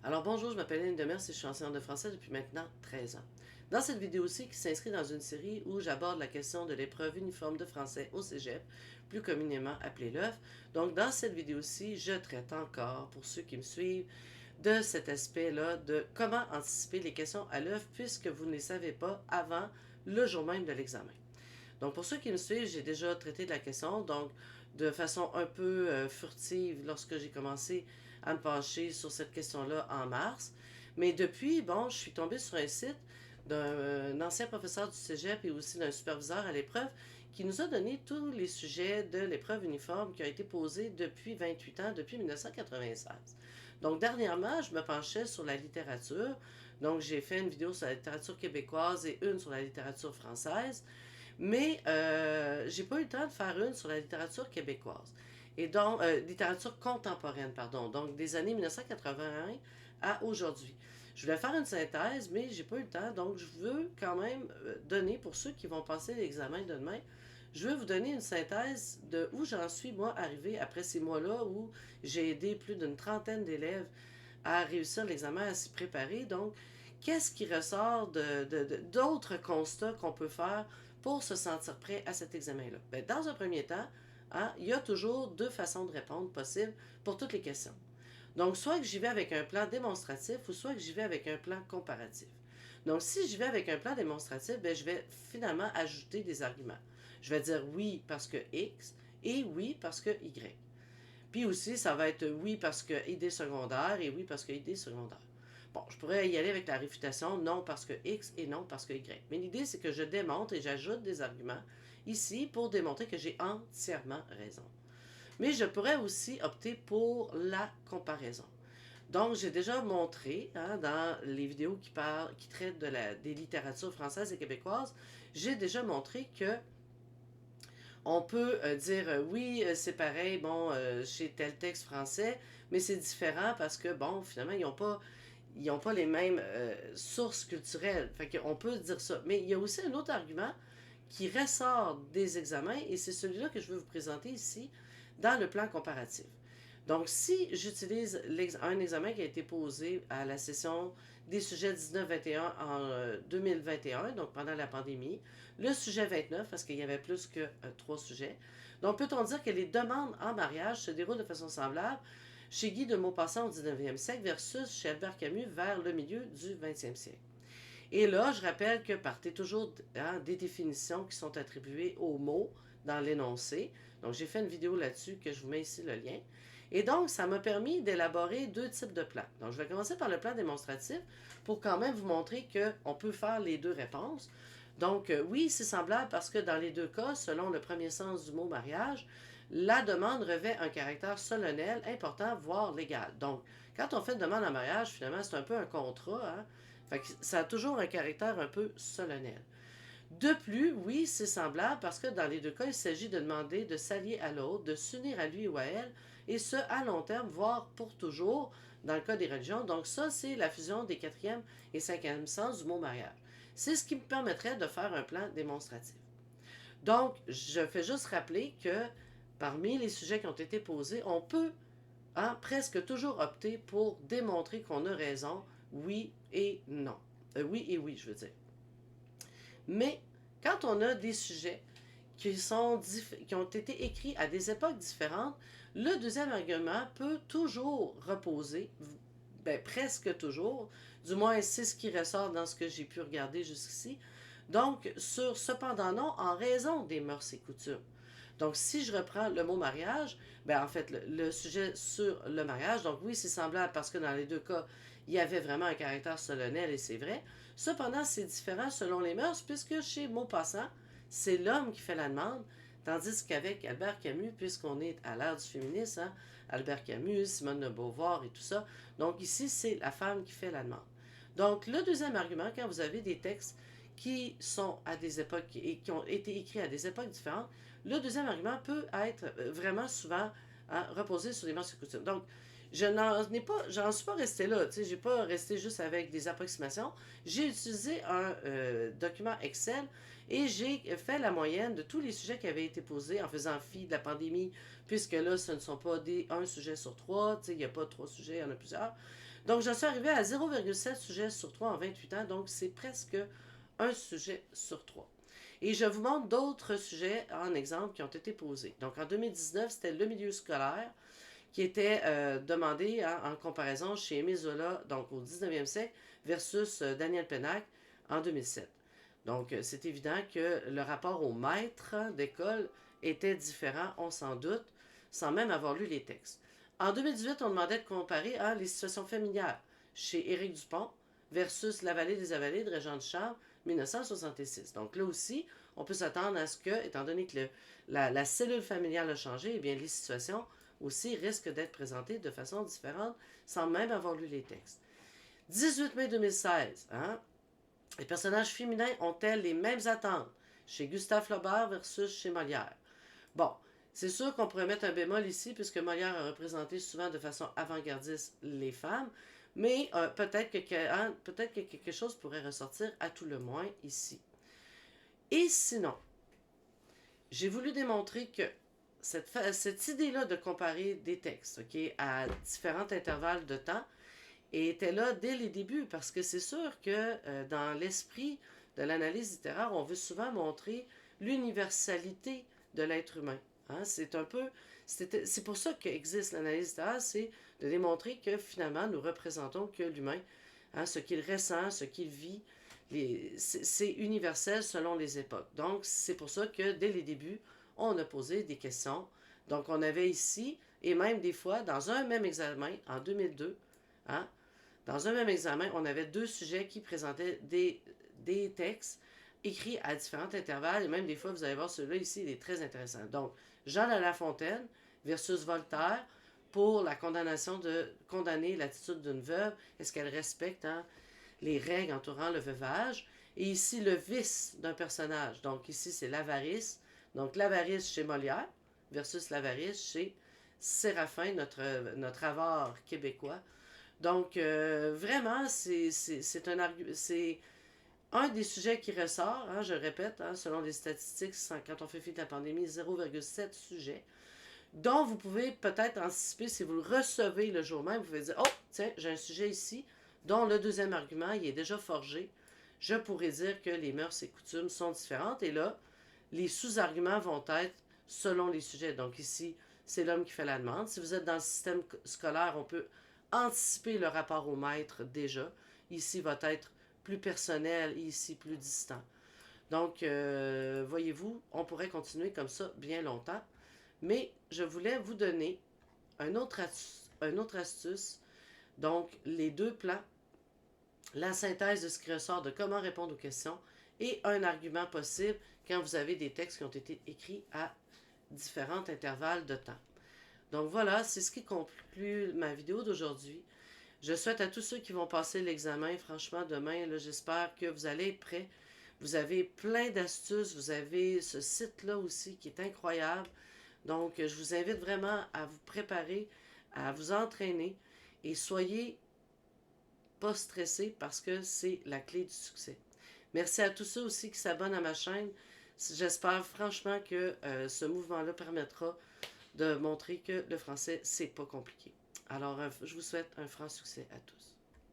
Alors bonjour, je m'appelle Hélène Demers et je suis enseignante de français depuis maintenant 13 ans. Dans cette vidéo-ci, qui s'inscrit dans une série où j'aborde la question de l'épreuve uniforme de français au cégep, plus communément appelée l'EUF, donc dans cette vidéo-ci, je traite encore, pour ceux qui me suivent, de cet aspect-là de comment anticiper les questions à l'œuvre puisque vous ne les savez pas avant le jour même de l'examen. Donc, pour ceux qui me suivent, j'ai déjà traité de la question, donc de façon un peu furtive lorsque j'ai commencé à me pencher sur cette question-là en mars. Mais depuis, bon, je suis tombée sur un site d'un ancien professeur du cégep et aussi d'un superviseur à l'épreuve qui nous a donné tous les sujets de l'épreuve uniforme qui a été posée depuis 28 ans, depuis 1996. Donc, dernièrement, je me penchais sur la littérature. Donc, j'ai fait une vidéo sur la littérature québécoise et une sur la littérature française. Mais j'ai pas eu le temps de faire une sur la littérature québécoise. Et donc, littérature contemporaine, pardon. Donc, des années 1981 à aujourd'hui. Je voulais faire une synthèse, mais j'ai pas eu le temps. Donc, je veux quand même donner, pour ceux qui vont passer l'examen de demain, je veux vous donner une synthèse de où j'en suis, moi, arrivé après ces mois-là où j'ai aidé plus d'une trentaine d'élèves à réussir l'examen, à s'y préparer. Donc, qu'est-ce qui ressort d'autres constats qu'on peut faire pour se sentir prêt à cet examen-là? Bien, dans un premier temps, hein, il y a toujours deux façons de répondre possibles pour toutes les questions. Donc, soit que j'y vais avec un plan démonstratif ou soit que j'y vais avec un plan comparatif. Donc, si j'y vais avec un plan démonstratif, bien, je vais finalement ajouter des arguments. Je vais dire oui parce que X et oui parce que Y. Puis aussi, ça va être oui parce que idée secondaire et oui parce que idée secondaire. Bon, je pourrais y aller avec la réfutation non parce que X et non parce que Y. Mais l'idée, c'est que je démontre et j'ajoute des arguments ici pour démontrer que j'ai entièrement raison. Mais je pourrais aussi opter pour la comparaison. Donc, j'ai déjà montré hein, dans les vidéos qui traitent des littératures françaises et québécoises, j'ai déjà montré que on peut dire oui, c'est pareil, bon, chez tel texte français, mais c'est différent parce que, bon, finalement, ils ont pas les mêmes sources culturelles. Fait qu'on peut dire ça. Mais il y a aussi un autre argument qui ressort des examens et c'est celui-là que je veux vous présenter ici dans le plan comparatif. Donc, si j'utilise un examen qui a été posé à la session des sujets 19-21 en 2021, donc pendant la pandémie, le sujet 29, parce qu'il y avait plus que trois sujets, donc peut-on dire que les demandes en mariage se déroulent de façon semblable chez Guy de Maupassant au 19e siècle versus chez Albert Camus vers le milieu du 20e siècle. Et là, je rappelle que partez toujours hein, des définitions qui sont attribuées aux mots dans l'énoncé. Donc, j'ai fait une vidéo là-dessus que je vous mets ici le lien. Et donc, ça m'a permis d'élaborer deux types de plans. Donc, je vais commencer par le plan démonstratif pour quand même vous montrer qu'on peut faire les deux réponses. Donc, oui, c'est semblable parce que dans les deux cas, selon le premier sens du mot mariage, la demande revêt un caractère solennel, important, voire légal. Donc, quand on fait une demande en mariage, finalement, c'est un peu un contrat. Hein? Fait que ça a toujours un caractère un peu solennel. De plus, oui, c'est semblable parce que dans les deux cas, il s'agit de demander de s'allier à l'autre, de s'unir à lui ou à elle, et ce, à long terme, voire pour toujours, dans le cas des religions. Donc ça, c'est la fusion des quatrième et cinquième sens du mot mariage. C'est ce qui me permettrait de faire un plan démonstratif. Donc, je fais juste rappeler que parmi les sujets qui ont été posés, on peut hein, presque toujours opter pour démontrer qu'on a raison, oui et non. Oui et oui, je veux dire. Mais quand on a des sujets qui ont été écrits à des époques différentes, le deuxième argument peut toujours reposer, ben, presque toujours, du moins c'est ce qui ressort dans ce que j'ai pu regarder jusqu'ici, donc sur cependant non en raison des mœurs et coutumes. Donc, si je reprends le mot mariage, ben en fait, le sujet sur le mariage, donc oui, c'est semblable parce que dans les deux cas, il y avait vraiment un caractère solennel et c'est vrai. Cependant, c'est différent selon les mœurs, puisque chez Maupassant, c'est l'homme qui fait la demande, tandis qu'avec Albert Camus, puisqu'on est à l'ère du féminisme, hein, Albert Camus, Simone de Beauvoir et tout ça, donc ici, c'est la femme qui fait la demande. Donc, le deuxième argument, quand vous avez des textes qui sont à des époques et qui ont été écrits à des époques différentes, le deuxième argument peut être vraiment souvent reposé sur les mœurs et coutumes. Donc, j'en suis pas resté là, tu sais, j'ai pas resté juste avec des approximations. J'ai utilisé un document Excel et j'ai fait la moyenne de tous les sujets qui avaient été posés en faisant fi de la pandémie, puisque là, ce ne sont pas un sujet sur trois, tu sais, il n'y a pas trois sujets, il y en a plusieurs. Donc, je suis arrivée à 0,7 sujets sur 3 en 28 ans, donc c'est presque un sujet sur 3. Et je vous montre d'autres sujets en exemple qui ont été posés. Donc, en 2019, c'était le milieu scolaire qui était demandé en comparaison chez Émile Zola, donc au 19e siècle, versus Daniel Pennac en 2007. Donc, c'est évident que le rapport au maître d'école était différent, on s'en doute, sans même avoir lu les textes. En 2018, on demandait de comparer les situations familiales chez Éric Dupont versus La vallée des Avalées de Régent Ducharme, 1966. Donc là aussi, on peut s'attendre à ce que, étant donné que la cellule familiale a changé, eh bien les situations aussi risquent d'être présentées de façon différente sans même avoir lu les textes. 18 mai 2016, les personnages féminins ont-elles les mêmes attentes chez Gustave Flaubert versus chez Molière? Bon, c'est sûr qu'on pourrait mettre un bémol ici, puisque Molière a représenté souvent de façon avant-gardiste les femmes, mais peut-être que quelque chose pourrait ressortir à tout le moins ici. Et sinon, j'ai voulu démontrer que cette idée-là de comparer des textes à différents intervalles de temps était là dès les débuts, parce que c'est sûr que dans l'esprit de l'analyse littéraire, on veut souvent montrer l'universalité de l'être humain. C'est pour ça qu'existe l'analyse littéraire, c'est de démontrer que finalement, nous représentons que l'humain, ce qu'il ressent, ce qu'il vit, c'est universel selon les époques. Donc, c'est pour ça que dès les débuts, on a posé des questions. Donc, on avait ici, et même des fois, dans un même examen, en 2002, dans un même examen, on avait deux sujets qui présentaient des textes écrits à différents intervalles, et même des fois, vous allez voir celui-là ici, il est très intéressant. Donc, Jean de La Fontaine versus Voltaire pour la condamnation de condamner l'attitude d'une veuve. Est-ce qu'elle respecte les règles entourant le veuvage? Et ici, le vice d'un personnage. Donc, ici, c'est l'avarice. Donc, l'avarice chez Molière versus l'avarice chez Séraphin, notre avare québécois. Donc, vraiment, c'est un des sujets qui ressort, je répète, selon les statistiques, quand on fait fi de la pandémie, 0,7 sujets, dont vous pouvez peut-être anticiper, si vous le recevez le jour même, vous pouvez dire, oh, tiens, j'ai un sujet ici, dont le deuxième argument, il est déjà forgé. Je pourrais dire que les mœurs et coutumes sont différentes, et là, les sous-arguments vont être selon les sujets. Donc ici, c'est l'homme qui fait la demande. Si vous êtes dans le système scolaire, on peut anticiper le rapport au maître déjà. Ici va être plus personnel et ici plus distant. Donc, voyez-vous, on pourrait continuer comme ça bien longtemps. Mais je voulais vous donner un autre astuce. Donc, les deux plans, la synthèse de ce qui ressort de comment répondre aux questions et un argument possible quand vous avez des textes qui ont été écrits à différents intervalles de temps. Donc voilà, c'est ce qui conclut ma vidéo d'aujourd'hui. Je souhaite à tous ceux qui vont passer l'examen, franchement, demain, j'espère que vous allez être prêts. Vous avez plein d'astuces, vous avez ce site-là aussi qui est incroyable. Donc, je vous invite vraiment à vous préparer, à vous entraîner et soyez pas stressés parce que c'est la clé du succès. Merci à tous ceux aussi qui s'abonnent à ma chaîne. J'espère franchement que ce mouvement-là permettra de montrer que le français, c'est pas compliqué. Alors, je vous souhaite un franc succès à tous.